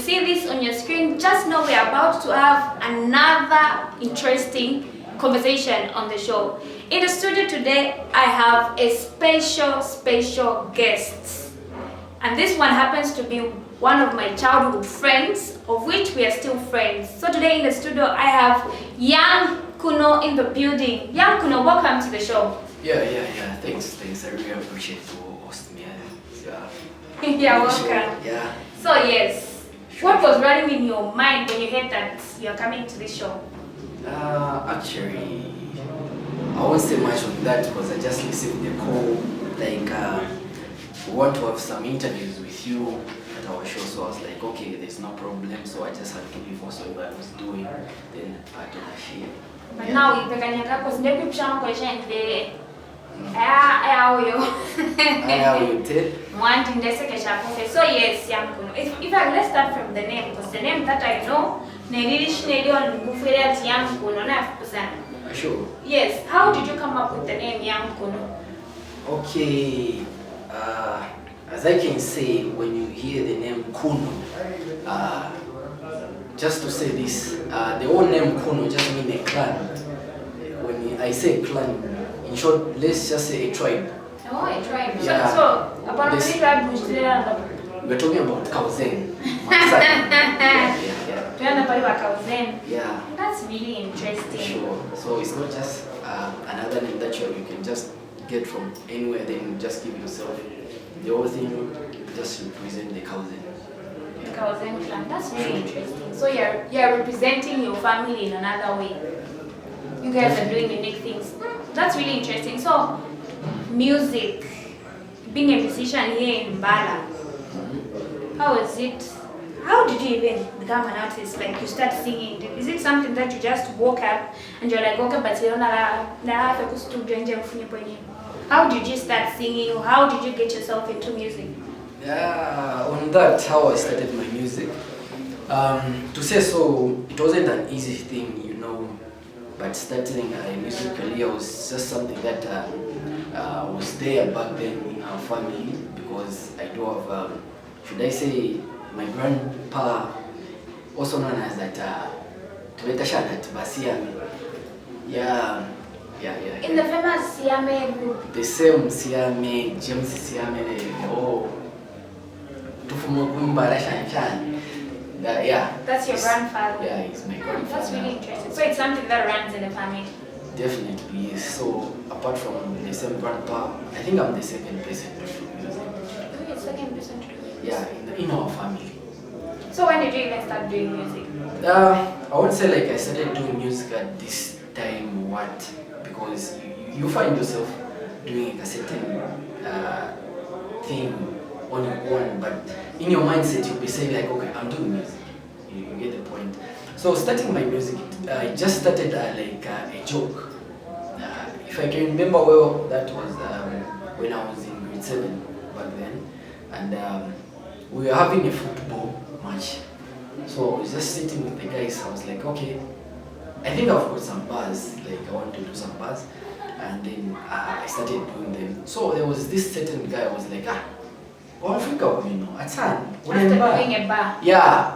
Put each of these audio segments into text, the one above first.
see this on your screen, just know we're about to have another interesting conversation on the show. In the studio today, I have a special guest. And this one happens to be one of my childhood friends, of which we are still friends. So today in the studio, I have Young Kuno in the building. Young Kuno, welcome to the show. Yeah. Thanks. I really appreciate you hosting me. Yeah. You're welcome. Yeah. So yes, what was running in your mind when you heard that you're coming to this show? Actually, I won't say much on that because I just received the call. We want to have some interviews with you at our show. So I was like, okay, there's no problem. So I just had to leave also what I was doing. Then I had to share. But now you can because maybe some question the how you wanting the second. So yes, Young Kuno. If I let's start from the name, because the name that I know, Young Kuno. Sure. Yes. How did you come up with the name Young Kuno? Okay. As I can say, when you hear the name Kuno, just to say this, the whole name Kuno just means a clan. When I say clan, in short, let's just say a tribe. Oh, a tribe. Yeah. So about This- the tribe, we're talking about Kauzen. Yeah. That's really interesting. Sure. So it's not just another name that you can just get from anywhere, then you just give yourself. The whole thing just represent the Kauzen. Kauzen clan. That's really interesting. So you're representing your family in another way. You guys are doing unique things. That's really interesting. So music, being a musician here in Mbala, how is it? How did you even become an artist? Like you start singing? Is it something that you just woke up and you're like, okay, but you don't how did you start singing? How did you get yourself into music? Yeah, on that, how I started my music. To say so, it wasn't an easy thing, but starting a music career was just something that was there back then in our family, because I do have, should I say, my grandpa, also known as that, Tueta Shanat Basiame. Yeah. In the famous Siame group. The same Siame, James Siame, Tufumo Kumbara Shanchan. Yeah. That's your grandfather? Yeah, he's my grandfather. That's really interesting. So it's something that runs in the family? Definitely, yes. So apart from the same grandpa, I think I'm the second person to do music. Oh, you're the second person to do music? Yeah, in our family. So when did you even start doing music? I would say like I started doing music at this time, because you find yourself doing a certain thing on your own, but in your mindset you'll be saying like, okay, I'm doing music. You get the point. So starting my music, I just started like a joke. If I can remember well, that was when I was in grade 7 back then, and we were having a football match. So I was just sitting with the guys. I was like, okay, I think I've got some bars, like I want to do some bars, and then I started doing them. So there was this certain guy. I was like, Africa, Atan. After doing a bar? Yeah,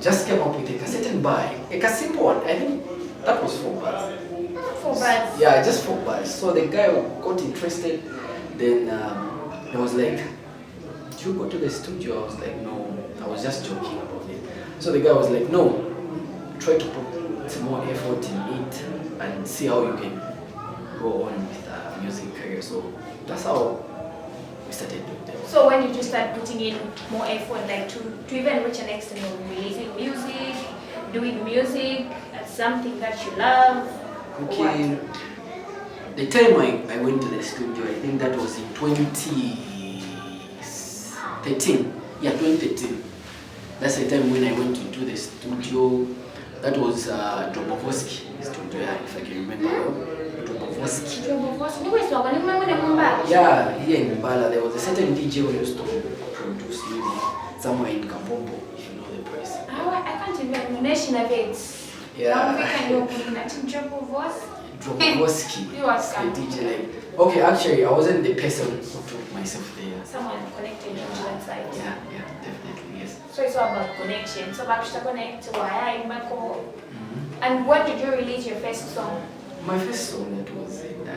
just came up with a certain bar, a simple one. I think that was 4 bars. 4 bars? Yeah, just 4 bars. So the guy got interested. Then he was like, "Did you go to the studio?" I was like, "No, I was just joking about it." So the guy was like, "No, try to put some more effort in it and see how you can go on with music career." So that's how we started doing that. So when did you start putting in more effort, like to even reach an extent of releasing music, doing music as something that you love? Okay, the time I went to the studio, I think that was in 2013. Yeah, 2013. That's the time when I went into the studio. That was Drobovosky studio, if I can remember well. Drobovosky. Yeah, here in Mbala, there was a certain DJ who used to produce music somewhere in Kapombo, if you know the place. I can't remember. National Bates. Yeah. Drobovosky. He was the DJ. Like, okay, actually, I wasn't the person who took myself there. Someone connected you to that side. Yeah, definitely, yes. So it's all about connection. So back to connect to why I'm back home. Mhm. And when did you release your first song? My first song that was in,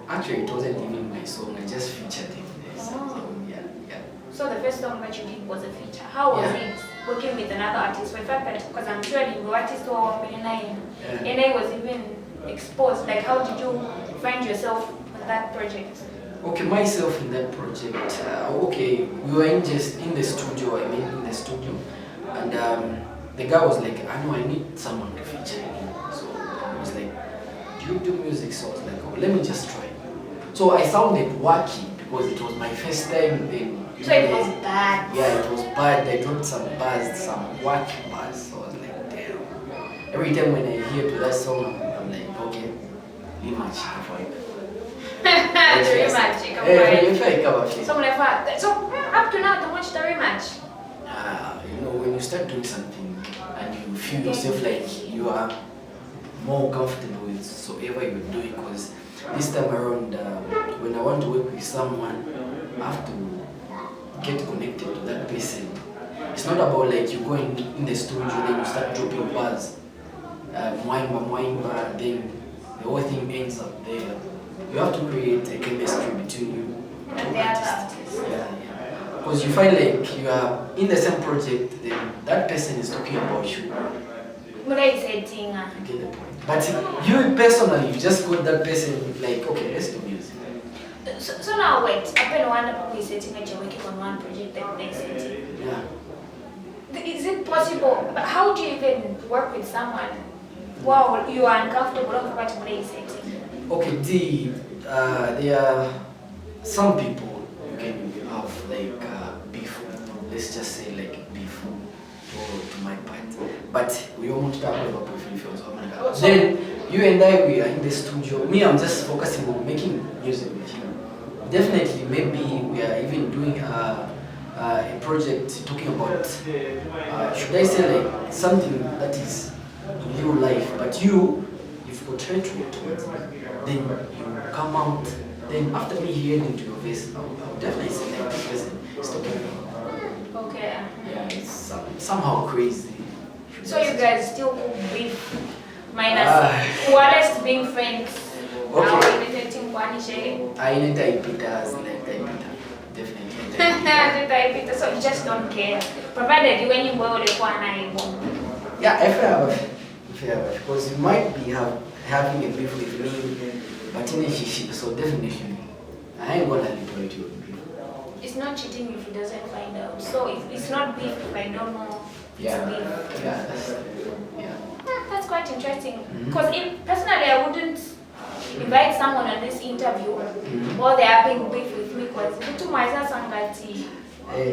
actually it wasn't even my song, I just featured it. Yes. Oh. So, yeah, yeah. So the first song that you did was a feature. How was Yeah. it working with another artist? For the fact that, because I'm sure the artist who are working Yeah. and I was even exposed. Like, how did you find yourself on that project? Okay, myself in that project, okay, we were in the studio, in the studio, and the guy was like, I know I need someone to feature me. So I was like, do you do music? So I was like, oh, let me just try. So I sounded wacky because it was my first time then. So it was bad. Yeah, it was bad. I dropped some bars, some wacky bars. So I was like, damn. Every time when I hear to that song, I'm like, okay, leave my chicken for it. The rematch, you can buy. So up to now, the watch the rematch. When you start doing something and you feel yourself like you are more comfortable with whatever you're doing, because this time around, when I want to work with someone, I have to get connected to that person. It's not about like you going in the studio then you start dropping bars, mwimba, then the whole thing ends up there. You have to create a chemistry between you And the other artists. Yeah. Because you find like you are in the same project, then that person is talking about you. What I said, Tinga. You get the point. But you personally, you just got that person like, okay, let's do music. So now wait, I've been wondering setting that you're working on one project that they said. Yeah. Is it possible? But how do you even work with someone while you are uncomfortable of what they setting? Okay, there are some people you can have like beef. Let's just say like beef to my part. But we won't talk about preference. Then you and I, we are in the studio. Me, I'm just focusing on making music with you. Definitely, maybe we are even doing a project talking about, should I say like something that is real life, but you've portrayed to it, then you come out, then after me hearing to your voice, I'll definitely say like this person is talking about. Okay. Yeah, it's somehow crazy. So you guys still cook beef minus whilst being friends. Okay. I need Taipitas, like Taipita. Definitely. So you just don't care. Provided when you go to one Yeah, if you have, because you might be having a beef with me, but in a shishi, so definitely, I ain't gonna liberate you with beef. It's not cheating if he doesn't find out. So if it's not beef, if I don't know it's beef. Yeah, That's quite interesting. Because personally, I wouldn't invite someone on this interview while they're having beef with me, because it's too much.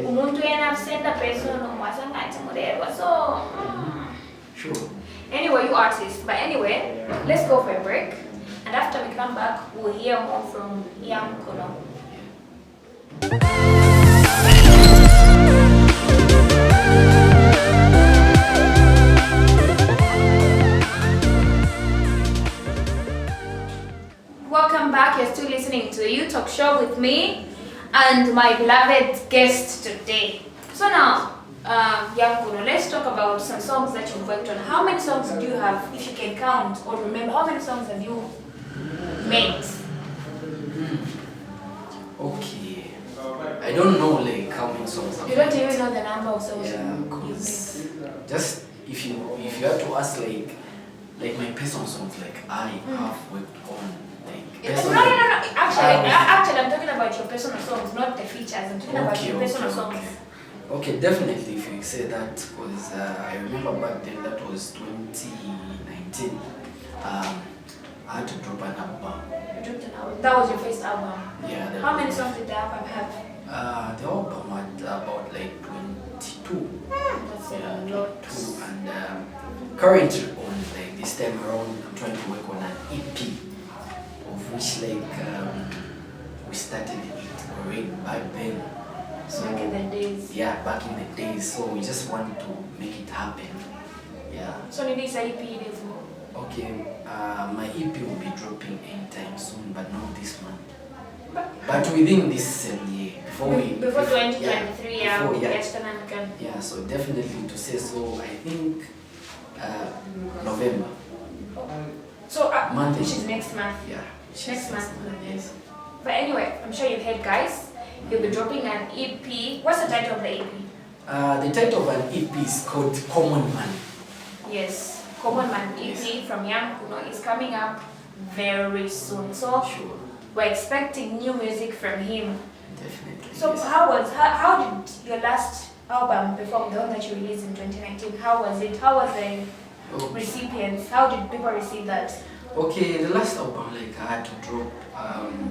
Umuntu send a person so Sure. anyway, you artists. But anyway, let's go for a break. And after we come back, we'll hear more from Young Kono. Welcome back. You're still listening to the You Talk Show with me and my beloved guest today. So now, Young Kono, let's talk about some songs that you've worked on. How many songs do you have, if you can count or remember? How many songs have you made? Okay. I don't know like how many songs I've You don't made. even know the number of songs Yeah, you've because just if you have to ask like my personal songs, like I have worked on like made. No. personal. Actually, I'm talking about your personal songs, not the features. I'm talking about your personal songs. Okay, definitely if you say that, because I remember back then that was 2019. I had to drop an album. That was your first album. Yeah. How many songs did the album have? The album had about like 22. That's a lot. 22, and currently on like this time around, I'm trying to work on an EP, of which like we started it already back then. So Back in the days. Yeah, back in the days. So we just want to make it happen. Yeah. So maybe it's EP level. Okay. My EP will be dropping anytime soon, but not this month. but within this same year, before 2023, before, yeah. So definitely to say so, I think November. So Month which is next month. Yeah. Next month. Yes. But anyway, I'm sure you've heard, guys. He'll be dropping an EP. What's the title of the EP? The title of an EP is called Common Man. Yes, Common Man EP from Young Kuno is coming up very soon. So Sure. we're expecting new music from him. Definitely. So yes. how did your last album perform, the one that you released in 2019? How was it? How was the recipients? How did people receive that? Okay, the last album, like I had to drop,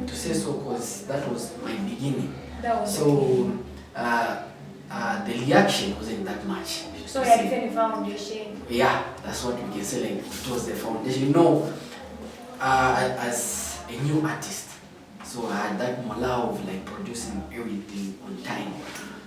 to say so, because that was my beginning. That was So the reaction wasn't that much. So you had a foundation. Yeah, that's what we can say. Like it was the foundation. You know, as a new artist, so I had that morale of like producing everything on time.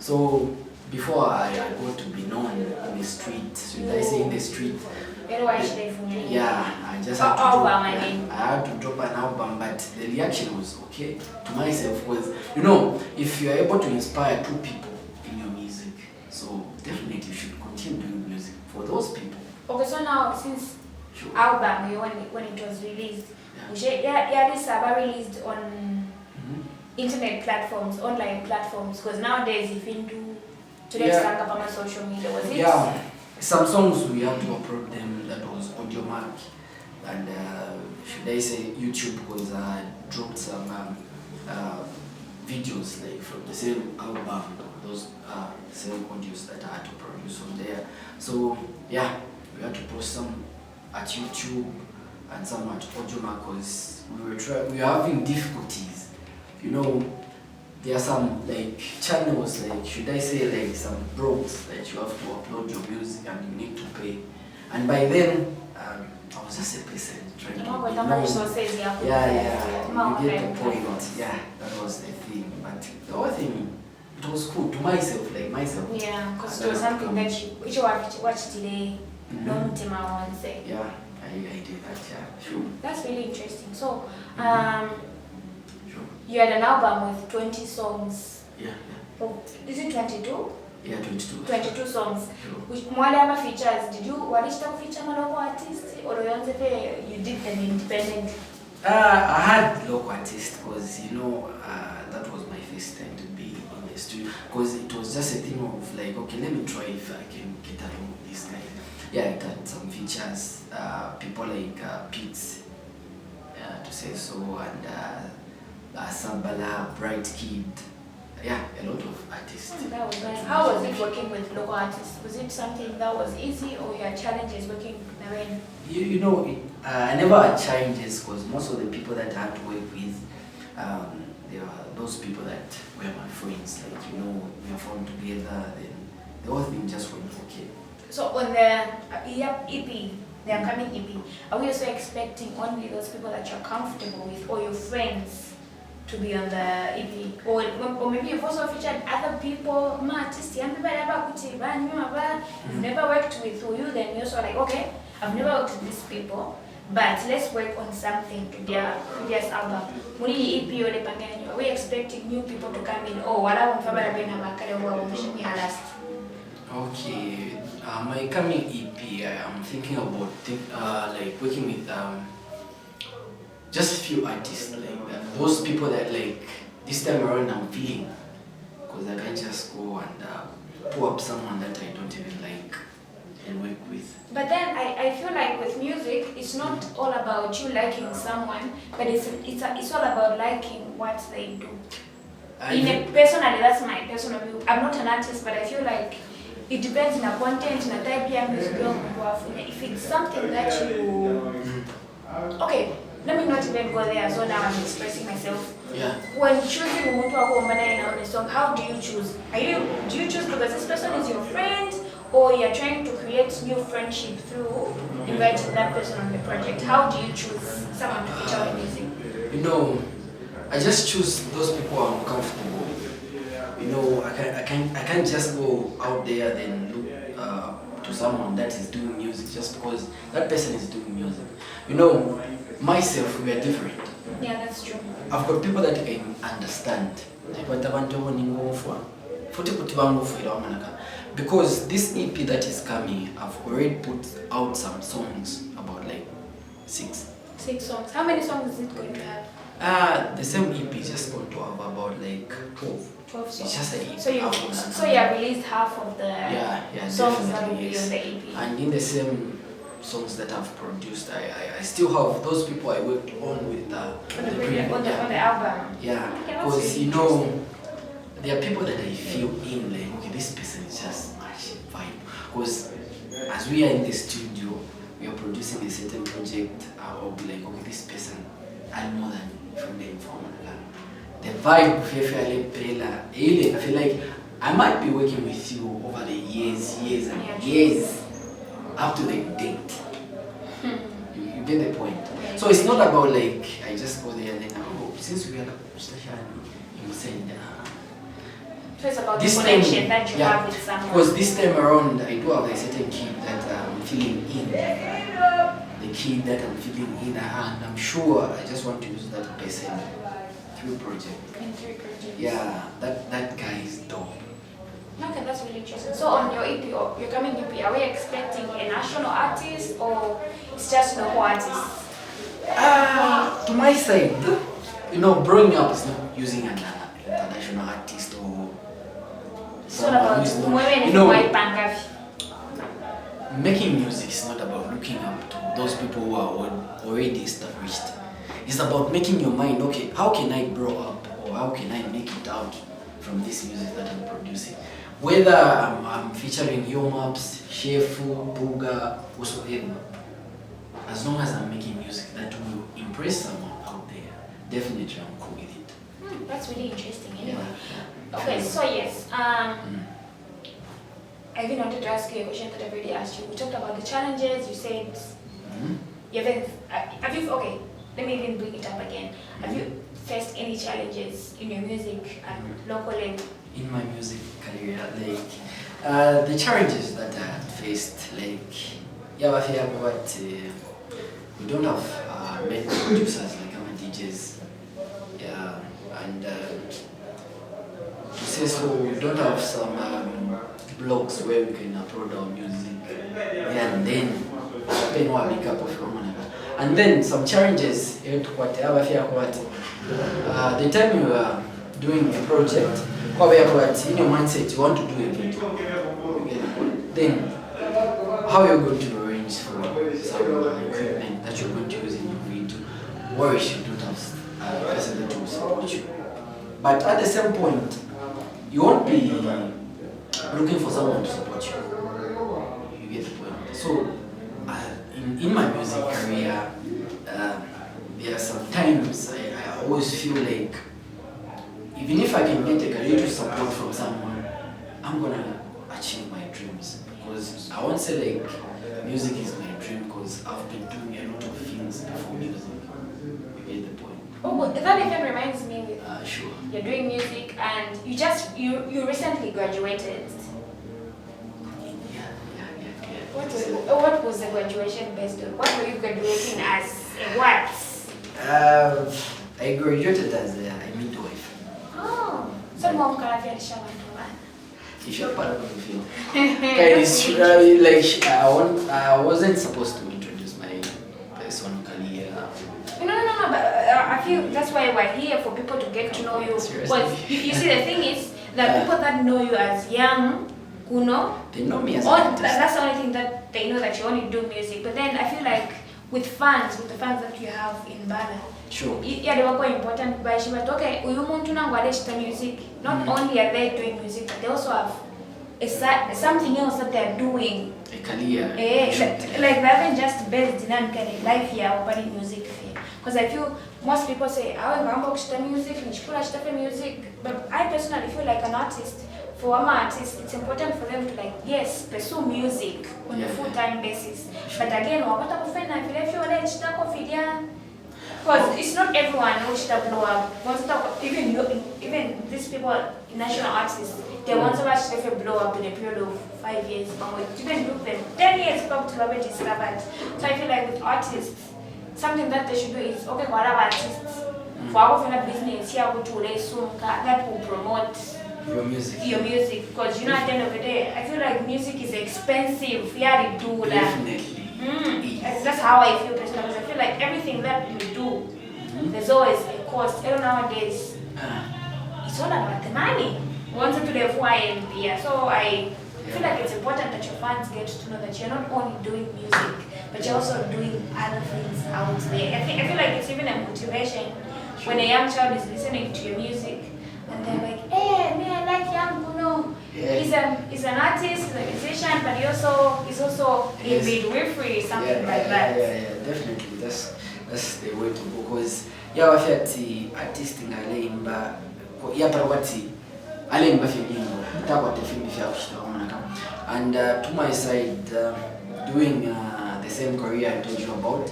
So before I got to be known in the street, should I say in the street? Yeah, I just had to I had to drop an album, but the reaction was okay to myself. Was, you know, if you are able to inspire two people in your music, so definitely you should continue doing music for those people. Okay, so now since Sure. album when it was released, this album released on internet platforms, online platforms, because nowadays if you do today's social media, was it? Yeah, some songs we had to upload them. That was Audiomack, and should I say YouTube, because I dropped some videos like from the same album, those same audios that I had to produce from there. So yeah, we had to post some at YouTube and some at Audiomack, because we were having difficulties. You know, there are some like channels, like should I say like some blogs that you have to upload your music and you need to pay. And by then, I was just a person trying to be known. Yeah, you get the point. Yeah, that was the thing. But the whole thing, it was cool to myself, like myself. Yeah, because it was something that you watched today. Don't say. Yeah, I did that. Yeah, sure. That's really interesting. So, you had an album with 20 songs. Yeah. Oh, is it 22? Yeah, 22. 22 songs. Sure. Which Mwaliama features, did you feature a local artist or you did them independent? I had local artists, because you know that was my first time to be in the studio, because it was just a thing of like, okay, let me try if I can get along with this guy. Yeah, it had some features, people like Pete, to say so, and Sambala, Bright Kid. Yeah, a lot of artists. That was nice. How was it working with local artists? Was it something that was easy, or you had challenges working with them? You know, I never had challenges, because most of the people that I had to work with, they were those people that were my friends. Like, you know, we are formed together, then the whole thing just went okay. So on the EP, the upcoming EP, are we also expecting only those people that you're comfortable with, or your friends, to be on the EP? Or maybe you've also featured other people, artists, you've never worked with you, then you're also like, okay, I've never worked with these people, but let's work on something to their previous album. Are we expecting new people to come in? Or Okay, my coming EP, I'm thinking about like working with just a few artists, like that. Those people that like this time around I'm feeling, because I can't just go and pull up someone that I don't even like and work with. But then I feel like with music, it's not all about you liking someone, but it's all about liking what they do. Personally, that's my personal view. I'm not an artist, but I feel like it depends on the content, on the type of music. If it's something that you... Okay, let me not even go there, so now I'm expressing myself. Yeah. When choosing a song, how do you choose? Do you choose because this person is your friend, or you're trying to create new friendship through inviting that person on the project? How do you choose someone to feature on music? You know, I just choose those people I'm comfortable with. You know, I can't just go out there then look to to someone that is doing music just because that person is doing music. You know, myself, we are different. Yeah, that's true. I've got people that can understand. Because this EP that is coming, I've already put out some songs, about like 6. 6 songs. How many songs is it going to have? The same EP is just going to have about like 12. 12 songs. It's just an EP. So you have released half of the yeah, songs that will be yes. on the EP. And in the same songs that I've produced, I still have those people I worked on with on the album. Yeah, Okay, that's because really you know, there are people that I feel in like, okay, this person is just match vibe. Because as we are in the studio, we are producing a certain project, I'll be like, okay, this person, I know that from the information. The vibe of Pela, I feel like I might be working with you over the years and years up to the date. You get the point. So it's not about like I just go there and then since we are like you send So it's about this the time, connection that you have with someone. because this time around I do have a certain kid that I'm feeling in. The kid that I'm feeling in, and I'm sure I just want to use that person through project. In 3 projects. Yeah, that guy is dope. Okay, that's really interesting. So on your EP or your coming EP, are we expecting a national artist or it's just local artists? To my side, you know, growing up is not using an international artist or It's not about you know, making music is not about looking up to those people who are already established. It's about making your mind, okay, how can I grow up or how can I make it out from this music that I'm producing? Whether I'm featuring Yo Maps, Shefu, Buga, whatsoever, as long as I'm making music that will impress someone out there, definitely I'm cool with it. That's really interesting anyway. Yeah. Okay, so yes, I even wanted to ask you a question that I've already asked you. We talked about the challenges, you said you haven't, okay, let me even bring it up again. Have you faced any challenges in your music at local level? In my music career, like the challenges that I had faced, like we don't have many producers like our DJs, yeah, and to say so, we don't have some blogs where we can upload our music, yeah, and then pay one make up of and then some challenges. The time you are doing a project, in your mindset you want to do a video, then how are you going to arrange for some equipment that you're going to use in your video? Worry you don't have a person that will support you. But at the same point, you won't be looking for someone to support you. You get the point. So, in my music career, there are some times I always feel like even if I can get a creative support from someone, I'm gonna achieve my dreams. Because I won't say like music is my dream because I've been doing a lot of things before music. You get the point. Oh, that even reminds me with Sure. you're doing music and you recently graduated. Yeah. What was the graduation based on? What were you graduating as? What? I graduated as a midwife. Oh, so mom can have your shaman. If you're part of the film. I wasn't supposed to introduce my person career. No, but I feel that's why we're here, for people to get to know you. Because you see, the thing is that people that know you as young, they know me as an artist. That's the only thing that they know, that you only do music. But then I feel like with the fans that you have in Bala, sure. Yeah, they were quite important. But okay, music. Not only are they doing music, but they also have something else that they're doing. A career. Like rather than just based in a life here or music here. Because I feel most people say, I want to music, music. But I personally feel like an artist, for an artist, it's important for them to pursue music on a full-time basis. But again, because it's not everyone who should blow up. Even these people, national artists, They want so much to blow up in a period of 5 years. Even do them 10 years back to be discovered. So I feel like with artists, something that they should do is okay, what are artists? For our business here, go to that will promote your music. Your music, because you know at the end of the day, I feel like music is expensive. Yeah, to do that. Definitely. That's how I feel personally. I feel like everything that you do, there's always a cost. Even nowadays, it's all about the money. Once to the FYMP, so I feel like it's important that your fans get to know that you're not only doing music, but you're also doing other things out there. I feel like it's even a motivation when a young child is listening to your music and they're like, hey, me, I like Young Kuno. He's an artist, he's a musician, but he's also in midwifery, something like that. Yeah, definitely. That's the way to go. Because I feel the artist in Alemba, Parwati, Alemba Filingo, Tabata Fimi, and to my side, doing the same career I told you about,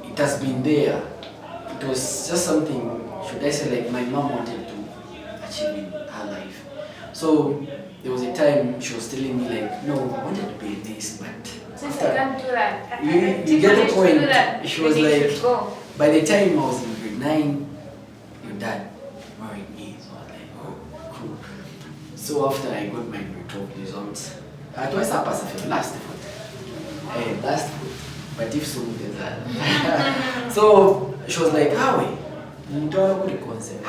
it has been there. It was just something, should I say, like my mom wanted to achieve in her life. So there was a time she was telling me like, no, I wanted to be this, but since I can't do that, you get the point. She was like, by the time I was in grade 9, your dad married me. So I was like, oh, cool. So after I got my grade 12 results, twice I passed last foot. Last foot. But if so, there's that. So she was like, how are you? Don't know concept.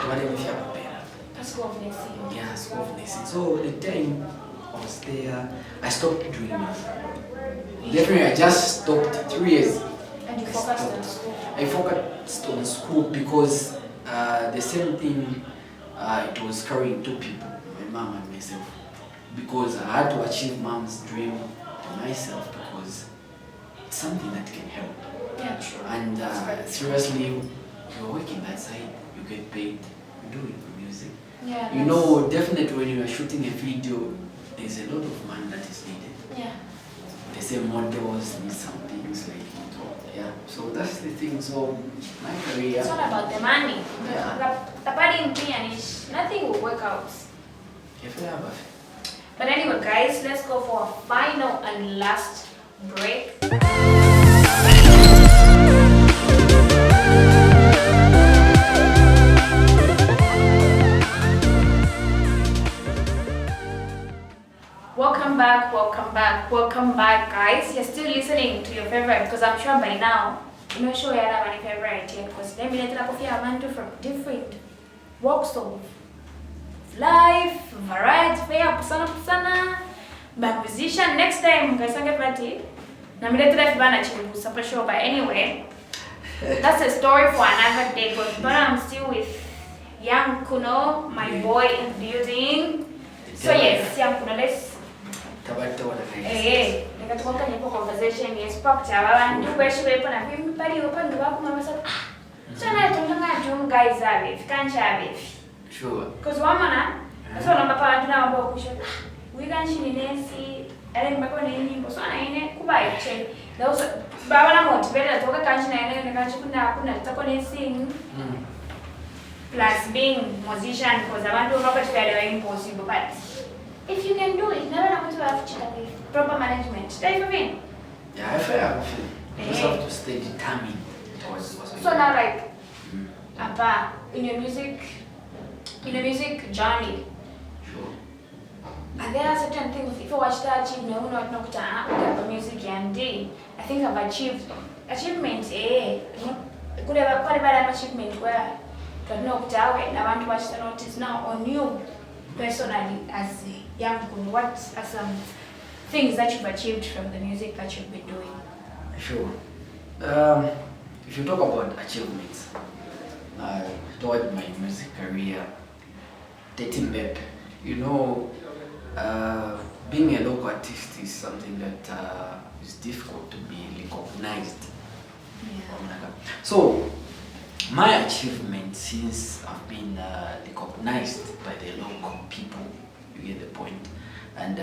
School of Nursing. Yeah, School of Nursing. So the time I was there, I stopped doing music. Definitely, I just stopped 3 years. And you focused on school? I focused on school because the same thing, it was carrying two people, my mom and myself. Because I had to achieve mom's dream to myself because it's something that can help. Yeah, true. And seriously, you're working that side, you get paid, you do it for music. Yeah, you know, definitely when you are shooting a video, there's a lot of money that is needed. Yeah. The same models need some things like yeah. So that's the thing. So my career. It's all about the money. Yeah. The party in Pianish, nothing will work out. But anyway, guys, let's go for a final and last break. Welcome back, guys. You're still listening to your favorite, because I'm sure by now you're not sure you have any favorite yet, because let me let you know from different walks of life, variety, fair, persona, but musician. Next time, guys, I'm party. But anyway, that's a story for another day. But I'm still with Young Kuno, my boy in the building. So yes, Young Kuno, let's conversation. Yes, spoke to our new question. I think we open the back. Mama said, so I don't know guys have it, can't have it. Sure. Because one man, that's what I'm about we can see and back on any was on any Kubai chain. Those Babana motivated to a country and a country sing. Plus being musician, because I want to rock it impossible. But if you can do it, never have to have proper management. Yeah, I feel. You just have to stay determined. So now, like, in your music journey, sure. And there are certain things, if you watch that achievement, you not know the music and day. I think I've achieved achievements, could have quite an achievement where but no and I want to watch the notice now on you personally as a young girl. What are some things that you've achieved from the music that you've been doing? Sure. If you talk about achievements toward my music career, dating back, you know, being a local artist is something that is difficult to be recognized. Yeah. So, my achievement since I've been recognized by the local people, you get the point, and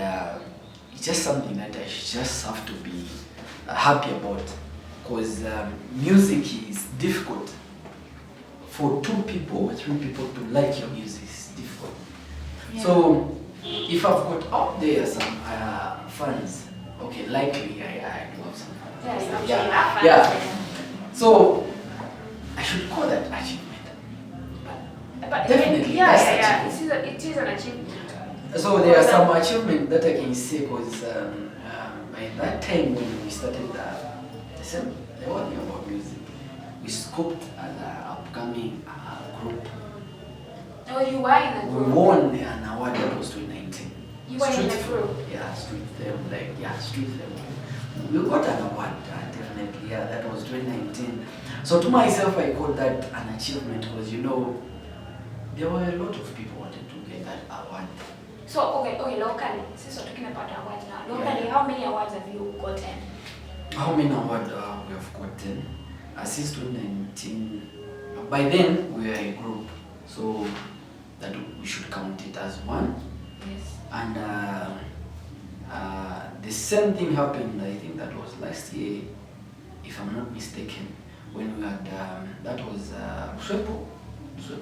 it's just something that I just have to be happy about, because music is difficult. For 2 people or 3 people to like your music is difficult. Yeah. So if I've got out there some fans, okay, likely I do have some fans. Yeah, you Yeah. actually have fans. Yeah. So I should call that achievement. But Definitely, yeah, that's yeah, achievement. it is an achievement. So there are some achievements that I can say because by that time when we started the whole thing about music, we scoped as an upcoming group. Oh, you were in a We group. won an award that was 2019. You were in a Street group. Yeah, Street Fame, Street Fame. We got an award, definitely, yeah, that was 2019. So to myself, I call that an achievement because, there were a lot of people wanted to get that award. So, okay, locally, since we're talking about awards now, locally, how many awards have you gotten? How many awards we have gotten? Since 2019, by then we were a group, so that we should count it as one. Yes. And the same thing happened, I think that was last year, if I'm not mistaken, when we had, that was Swepo.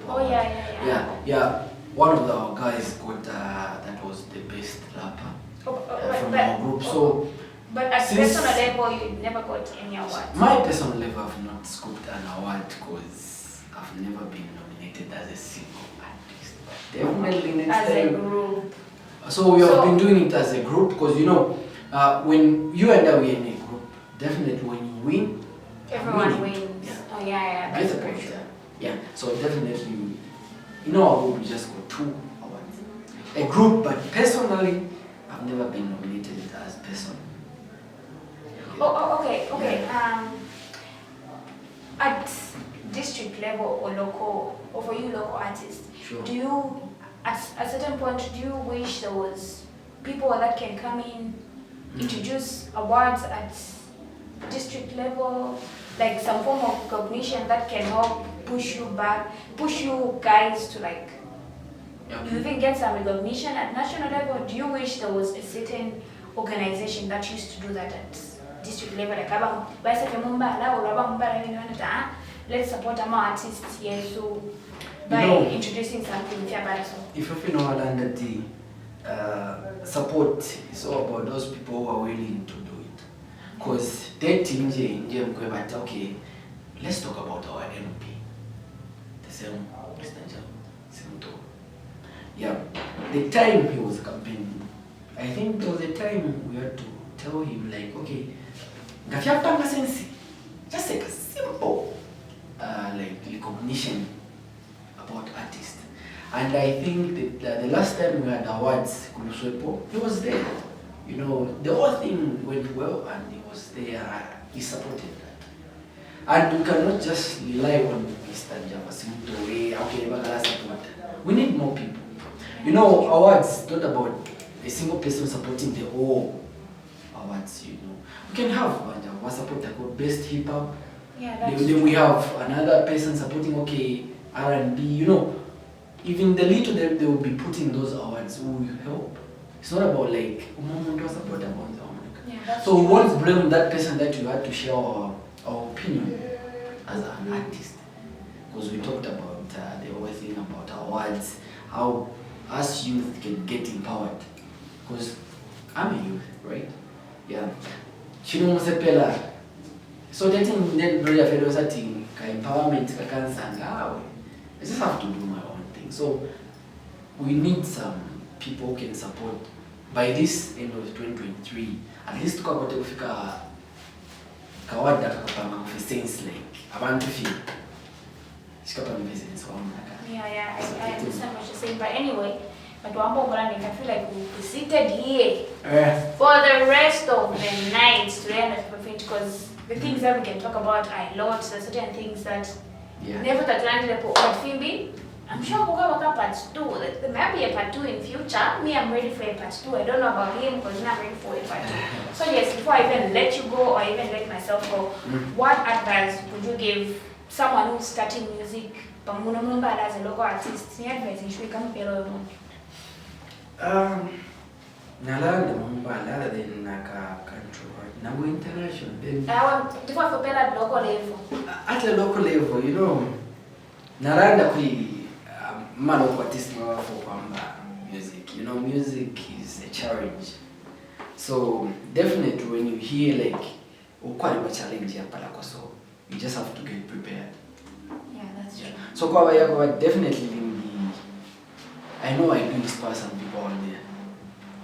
Oh, yeah. Yeah, one of our guys got, that was the best rapper from our group. So, but at since personal level, you never got any awards. my personal level, I've not scooped an award because I've never been nominated as a single artist. Definitely next As a time. group. So we have been doing it as a group because when you and I were in a group, definitely when you win, Everyone winning. wins. Yeah. Oh, yeah, Get that's the very point, true. yeah. So definitely, in our group, we just got 2 awards. A group, but personally, I've never been nominated as person. Oh, okay. At district level or local, or for you local artists, Sure. do you, at a certain point, do you wish there was people that can come in, introduce awards at district level, like some form of recognition that can help push you guys to you even get some recognition at national level? Do you wish there was a certain organization that used to do that at district level, let's support our artists here, so by introducing something If you know under the support is all about those people who are willing to do it. Because that team, okay, let's talk about our MP. The same Mr. Simto. Yeah, the time he was campaigning, I think there was a time we had to tell him okay, just like a simple recognition about artists. And I think that the last time we had awards, Kuluswepo, he was there. The whole thing went well and he was there, he supported that. And we cannot just rely on Mr. Javasimto, okay, Bagala support. We need more people. Awards not about a single person supporting the whole awards, We can have one supporter called Best Hip Hop. Yeah, Then we have another person supporting, okay, R&B, even the little that they will be putting those awards will help. It's not about support so we won't blame that person that you had to share our opinion as an artist. Because we talked about the whole thing about awards, how us youth can get empowered. Because I'm a youth, right? Yeah. Chino Mosepela. So that thing then very affecting empowerment, I just have to do my own thing. So we need some people who can support by this end of 2023. At least tukapate kufika kawada kakapanga kufisense abantu feel. Shikapa business kwa mnaka. Yeah, I understand what you're saying, but anyway, but I feel like we'll be seated here for the rest of the night to end at perfect, because the things that we can talk about are a lot. There's certain things that never that landed up Fimbi. I'm sure we'll go about part 2. There might be a part 2 in future. Me, I'm ready for a part 2. I don't know about him because I'm ready for a part 2. So yes, before I even let you go or even let myself go, what advice would you give someone who's starting music, as a local artist? Any advice you should come Nalanda mumbala then naka country nago international then I want to for at local level. At a local level, Nalanda kui man of artist for music. you know, music is a challenge. So definitely when you hear like a challenge so you just have to get prepared. Yeah, that's true. So kwa definitely I know I do inspire some people out there.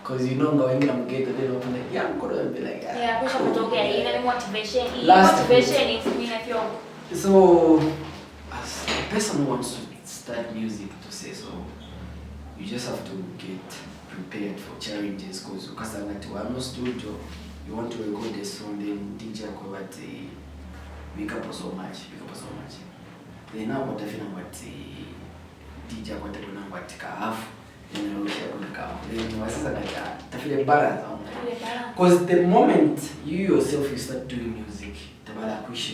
Because you know going I'm get then open like yeah I'm gonna be like yeah push up to get any motivation. Motivation is mean if you so as a person who wants to start music to say so, you just have to get prepared for challenges because I'm no studio, you want to record a song, then DJ pick up so much. Then now what I feel about DJ what I do now what half, then I share on the car. Then I feel a balance. Because the moment you yourself you start doing music, the balance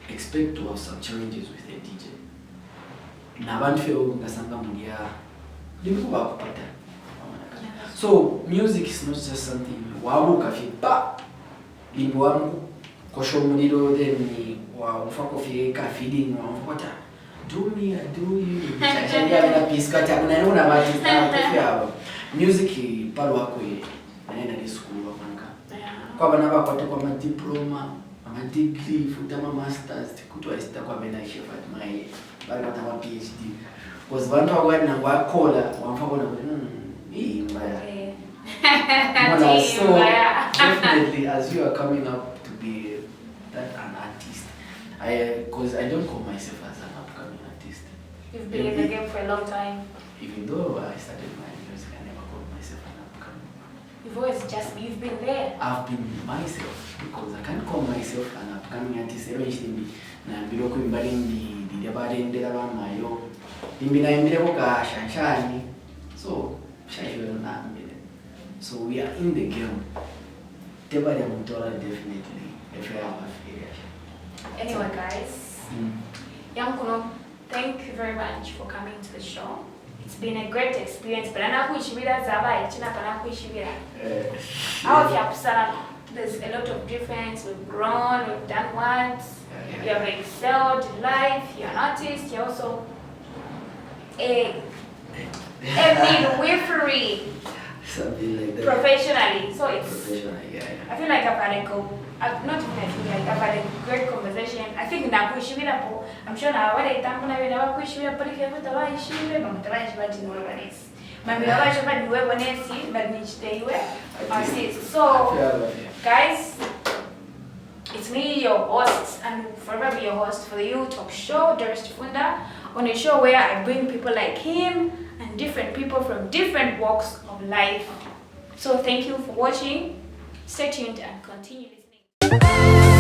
expect to have some challenges with a DJ. So music is not just something wabuka fiba limbo wangu kosho muliro then wa mfako fika feeding wa mfota do me I do you chachania na piskata kuna una watu na music palo wako naenda ni school wapanka kwa bana bakwate kwa diploma degree futa masters kutwa sita kwa bena chef at my bali kama PhD because vantu wakwana wakola wamfako na hii mbaya. So definitely as you are coming up to be an artist, because I don't call myself as an upcoming artist. You've been in the game for a long time. Even though I started my music, I never called myself an upcoming. You've been there. I've been myself because I can't call myself an upcoming artist. Eventually, na biloko imbali ndi abarendera bamayo. Imbina imbere boka shanshani. So so we are in the game. Definitely if you have a failure. Anyway guys, Yankuno, thank you very much for coming to the show. It's been a great experience. But there's a lot of difference. We've grown, we've done what? You have excelled in life, you're an artist, you're also a midwifery. Something like that. Professionally. So it's professionally, yeah. I feel like I've had a great conversation. I think I'm sure now what I think when I never push me up but so guys, it's me, your host, and forever be your host for the You Talk Show, Doris Funda, on a show where I bring people like him and different people from different walks of life. So thank you for watching. Stay tuned and continue listening.